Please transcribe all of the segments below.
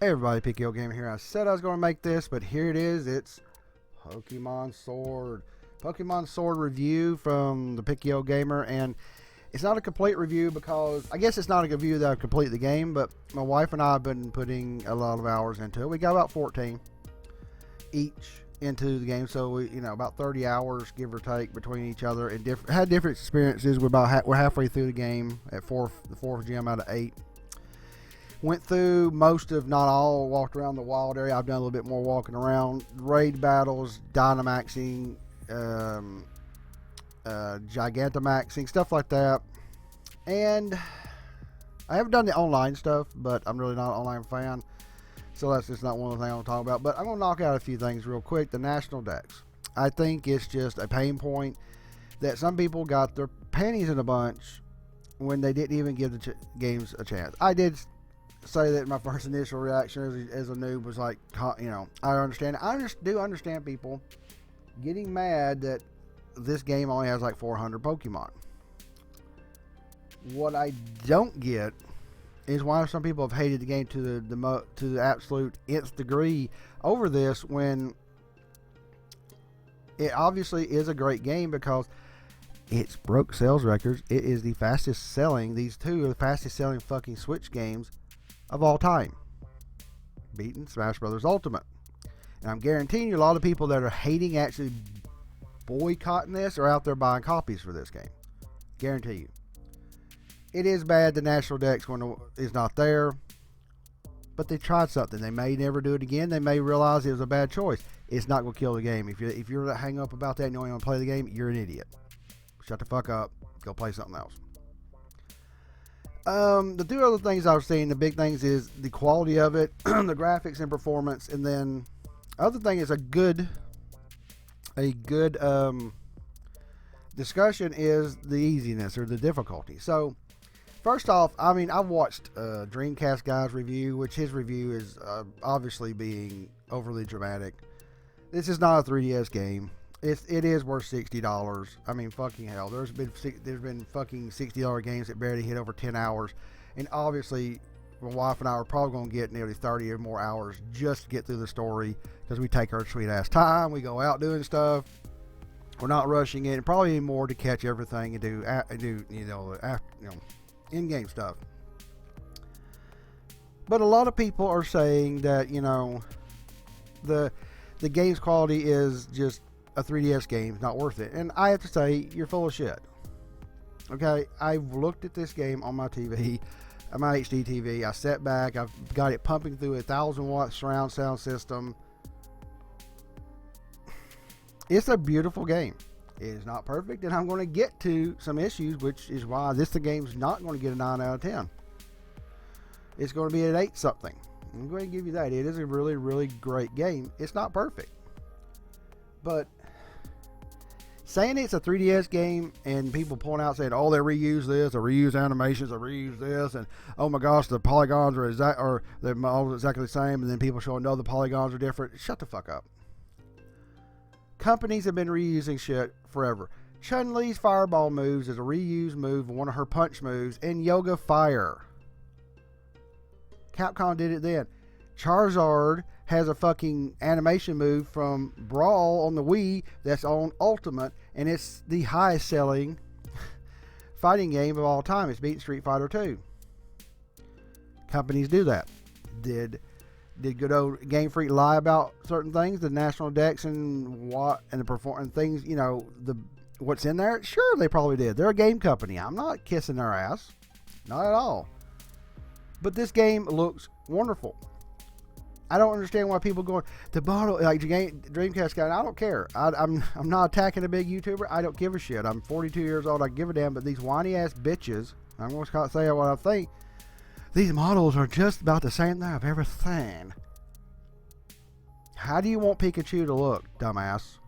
Hey everybody, PKO Gamer here. I said I was going to make this, but here it is. It's Pokemon Sword. Pokemon Sword review from the PKO Gamer, and it's not a complete review because I guess it's not a review that I complete the game, but my wife and I have been putting a lot of hours into it. We got about 14 each into the game, so we, about 30 hours give or take between each other, and had different experiences. We're halfway through the game at the fourth gym out of 8. Went through most of, not all, walked around the wild area. I've done a little bit more walking around. Raid battles, Dynamaxing, Gigantamaxing, stuff like that. And I haven't done the online stuff, but I'm really not an online fan. So that's just not one of the things I'm going to talk about. But I'm going to knock out a few things real quick. The national dex. I think it's just a pain point that some people got their panties in a bunch when they didn't even give the games a chance. I did say that my first initial reaction as a noob was like, I understand. I just do understand people getting mad that this game only has like 400 Pokemon. What I don't get is why some people have hated the game to the absolute nth degree over this, when it obviously is a great game because it's broke sales records. It is the fastest selling. These two are the fastest selling fucking Switch games of all time, beating Smash Brothers Ultimate. And I'm guaranteeing you a lot of people that are hating actually boycotting this are out there buying copies for this game. Guarantee you. It is bad the national dex when is not there, but they tried something. They may never do it again. They may realize it was a bad choice. It's not going to kill the game. If you're hang up about that and you don't even play the game, you're an idiot. Shut the fuck up. Go play something else. The two other things I was seeing, the big things, is the quality of it, the graphics and performance, and then other thing is a good discussion is the easiness or the difficulty. So first off, I watched Dreamcast guy's review, which his review is obviously being overly dramatic. This is not a 3DS game. It is worth $60. I mean, fucking hell. There's been fucking $60 games that barely hit over 10 hours, and obviously, my wife and I are probably going to get nearly 30 or more hours just to get through the story because we take our sweet ass time. We go out doing stuff. We're not rushing it, and probably even more to catch everything and do in-game stuff. But a lot of people are saying that the game's quality is just a 3DS game, not worth it. And I have to say, you're full of shit. Okay, I've looked at this game on my TV, on my HD TV. I sat back, I've got it pumping through a 1,000-watt surround sound system. It's a beautiful game. It is not perfect, and I'm going to get to some issues, which is why the game's not going to get a 9 out of 10. It's going to be an 8 something. I'm going to give you that. It is a really, really great game. It's not perfect. But saying it's a 3DS game and people point out saying, oh, they reuse this, or reuse animations, or reuse this, and oh my gosh, the polygons they're all exactly the same, and then people showing, no, the polygons are different. Shut the fuck up. Companies have been reusing shit forever. Chun-Li's fireball moves is a reused move of one of her punch moves in Yoga Fire. Capcom did it then. Charizard has a fucking animation move from Brawl on the Wii that's on Ultimate, and it's the highest selling fighting game of all time. It's beating Street Fighter 2. Companies do that. Did good old Game Freak lie about certain things, the national dex and the performance things, what's in there? Sure, they probably did. They're a game company. I'm not kissing their ass, not at all. But this game looks wonderful. I don't understand why people going the bottle like Dreamcast guy. I don't care. I'm not attacking a big YouTuber. I don't give a shit. I'm 42 years old. I give a damn. But these whiny ass bitches, I'm going to say what I think. These models are just about the same thing I've ever seen. How do you want Pikachu to look, dumbass?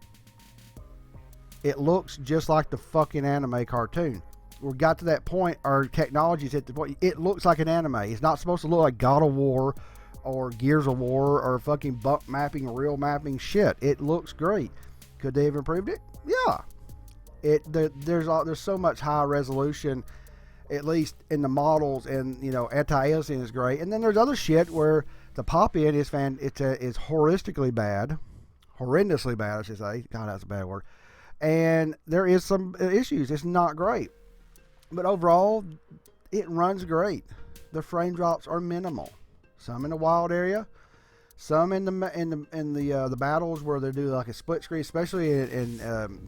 It looks just like the fucking anime cartoon. We got to that point. Our technology's at the point. It looks like an anime. It's not supposed to look like God of War or Gears of War or fucking bump mapping, real mapping shit. It looks great. Could they have improved it? Yeah. There's so much high resolution at least in the models, and anti-aliasing is great. And then there's other shit where the pop-in is is horrendously bad, I should say. God, that's a bad word. And there is some issues. It's not great, but overall, it runs great. The frame drops are minimal. Some in the wild area, some in the battles where they do like a split screen, especially in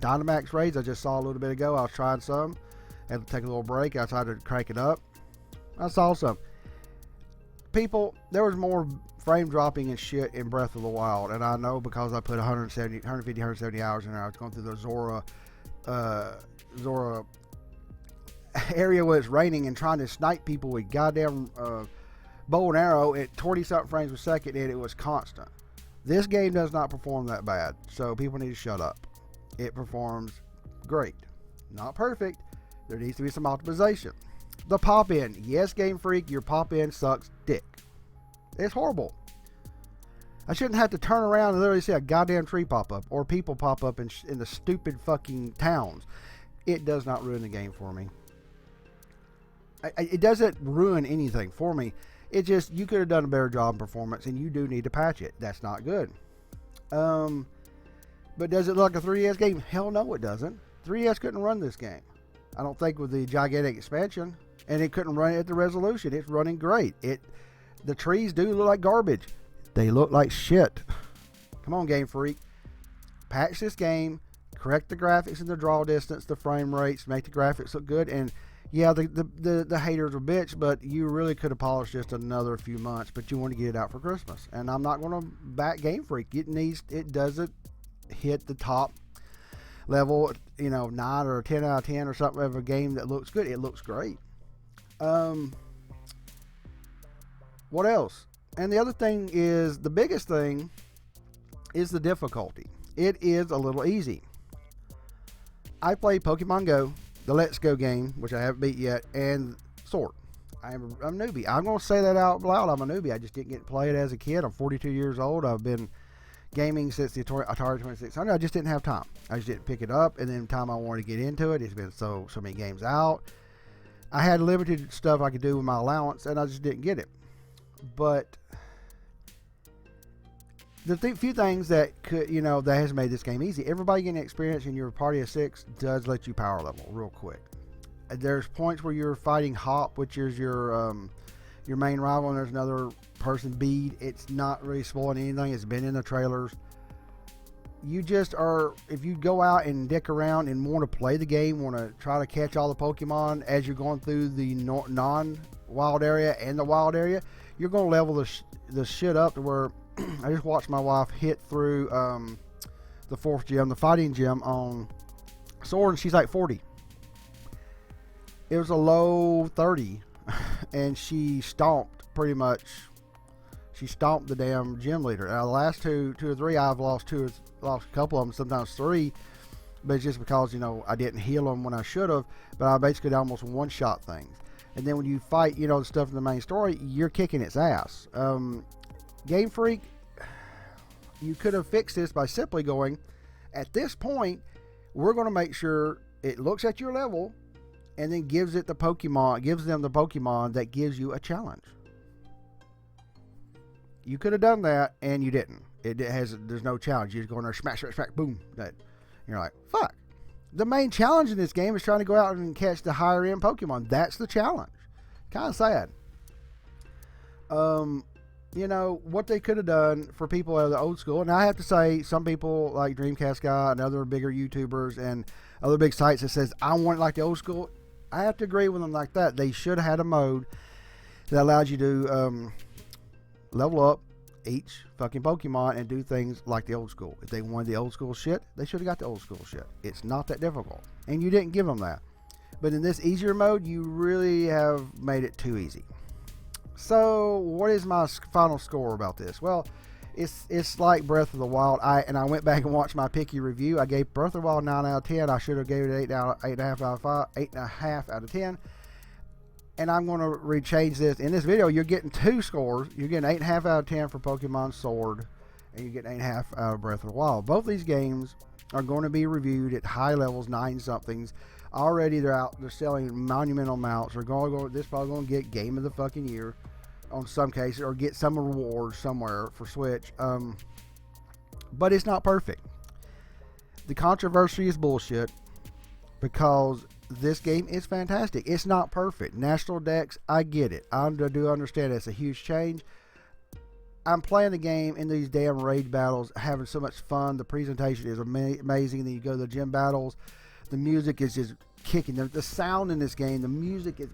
Dynamax raids. I just saw a little bit ago. I was trying some. Had to take a little break. I tried to crank it up. I saw some. People, there was more frame dropping and shit in Breath of the Wild, and I know because I put 170 hours in there. I was going through the Zora area where it's raining and trying to snipe people with goddamn bow and arrow at 20-something frames per second, and it was constant. This game does not perform that bad, so people need to shut up. It performs great. Not perfect. There needs to be some optimization. The pop-in. Yes, Game Freak, your pop-in sucks dick. It's horrible. I shouldn't have to turn around and literally see a goddamn tree pop up or people pop up in the stupid fucking towns. It does not ruin the game for me. It doesn't ruin anything for me. It just, you could have done a better job in performance, and you do need to patch it. That's not good. But does it look like a 3DS game? Hell no, it doesn't. 3DS couldn't run this game. I don't think with the gigantic expansion, and it couldn't run it at the resolution. It's running great. The trees do look like garbage. They look like shit. Come on, Game Freak. Patch this game. Correct the graphics and the draw distance, the frame rates, make the graphics look good. And yeah, the haters are bitch, but you really could have polished just another few months, but you want to get it out for Christmas. And I'm not going to back Game Freak. It doesn't hit the top level, 9 or 10 out of 10 or something of a game that looks good. It looks great. What else? And the other thing is, the biggest thing is the difficulty. It is a little easy. I played Pokemon Go, the Let's Go game, which I haven't beat yet, and Sword. I'm a newbie. I'm going to say that out loud. I'm a newbie. I just didn't get to play it as a kid. I'm 42 years old. I've been gaming since the Atari 2600. I just didn't have time. I just didn't pick it up, and then the time I wanted to get into it, it's been so many games out. I had limited stuff I could do with my allowance, and I just didn't get it. But the few things that could, that has made this game easy. Everybody getting experience in your party of 6 does let you power level real quick. There's points where you're fighting Hop, which is your main rival, and there's another person, Bead. It's not really spoiling anything. It's been in the trailers. You just are, if you go out and dick around and want to play the game, want to try to catch all the Pokemon as you're going through the non-wild area and the wild area, you're going to level the shit up to where I just watched my wife hit through the 4th gym, the fighting gym on Sword, and she's like 40. It was a low 30, and she stomped pretty much. She stomped the damn gym leader. Now, the last two or three, I've lost a couple of them, sometimes 3, but it's just because, I didn't heal them when I should have, but I basically almost one-shot things. And then when you fight, the stuff in the main story, you're kicking its ass. Game Freak, you could have fixed this by simply going, at this point, we're going to make sure it looks at your level and then gives them the Pokemon that gives you a challenge. You could have done that, and you didn't. There's no challenge. You just go in there, smash, boom. You're like, fuck. The main challenge in this game is trying to go out and catch the higher end Pokemon. That's the challenge. Kind of sad. What they could have done for people of the old school, and I have to say, some people like Dreamcast Guy and other bigger YouTubers and other big sites that says, I want it like the old school. I have to agree with them like that. They should have had a mode that allows you to level up each fucking Pokemon and do things like the old school. If they wanted the old school shit, they should have got the old school shit. It's not that difficult, and you didn't give them that. But in this easier mode, you really have made it too easy. So what is my final score about this? Well, it's like Breath of the Wild. I went back and watched my picky review. I gave Breath of the Wild 9 out of 10. I should have gave it 8.5 out of 10. And I'm going to rechange this. In this video, you're getting 2 scores. You're getting 8.5 out of 10 for Pokemon Sword, and you're getting 8.5 out of Breath of the Wild. Both these games are going to be reviewed at high levels, 9-somethings, Already they're selling monumental amounts. They're this probably going to get game of the fucking year on some cases, or get some rewards somewhere for Switch. But it's not perfect. The controversy is bullshit because this game is fantastic. It's not perfect. National Dex, I get it. I do understand it's a huge change. I'm playing the game in these damn raid battles, having so much fun. The presentation is amazing. Then you go to the gym battles. The music is just kicking. The sound in this game, the music is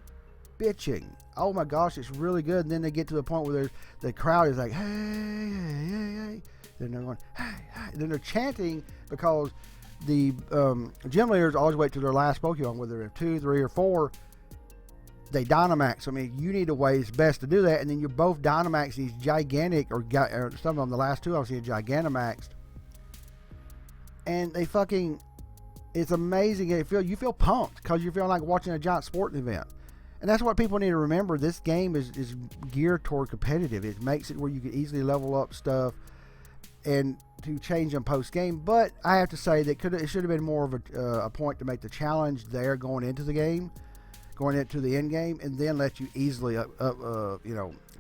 bitching. Oh my gosh, it's really good. And then they get to the point where the crowd is like, hey, hey, hey, hey. Then they're going, hey, hey. Then they're chanting because the gym leaders always wait till their last Pokemon, whether they're 2, 3, or 4. They Dynamax. I mean, you need a way it's best to do that, and then you both Dynamax these gigantic, or some of them, the last 2 I've seen Gigantamaxed, and they fucking, it's amazing. You feel pumped because you feel like watching a giant sporting event, and that's what people need to remember. This game is geared toward competitive. It makes it where you can easily level up stuff and to change them post game. But I have to say that it should have been more of a point to make the challenge there going into the game, going into the end game, and then let you easily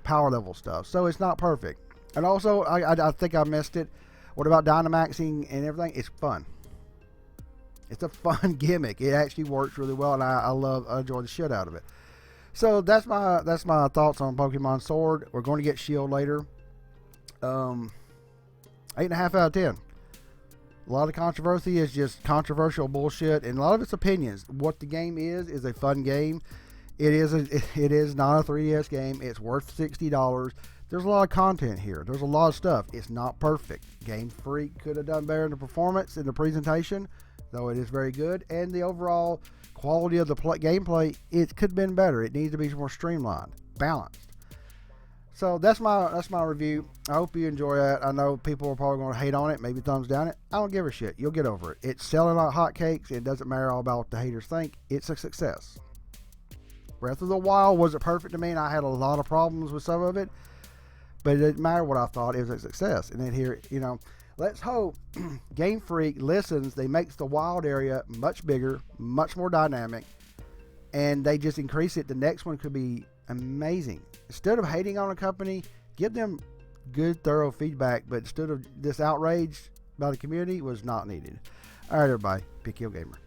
power level stuff. So it's not perfect. And also, I think I missed it. What about Dynamaxing and everything? It's fun. It's a fun gimmick. It actually works really well, and I enjoy the shit out of it. So that's my thoughts on Pokemon Sword. We're going to get Shield later. 8.5 out of 10. A lot of controversy is just controversial bullshit, and a lot of it's opinions. What the game is a fun game. It is not a 3DS game. It's worth $60. There's a lot of content here. There's a lot of stuff. It's not perfect. Game Freak could have done better in the performance and the presentation, though it is very good. And the overall quality of the gameplay, it could have been better. It needs to be more streamlined, balanced. So that's my review. I hope you enjoy that. I know people are probably going to hate on it, maybe thumbs down it. I don't give a shit. You'll get over it. It's selling like hotcakes. It doesn't matter all about what the haters think. It's a success. Breath of the Wild wasn't perfect to me, and I had a lot of problems with some of it, but it didn't matter what I thought. It was a success. And then here, let's hope Game Freak listens. They make the wild area much bigger, much more dynamic, and they just increase it. The next one could be amazing. Instead of hating on a company, give them good, thorough feedback, but instead of this outrage by the community was not needed. All right, everybody, Pick Your Gamer.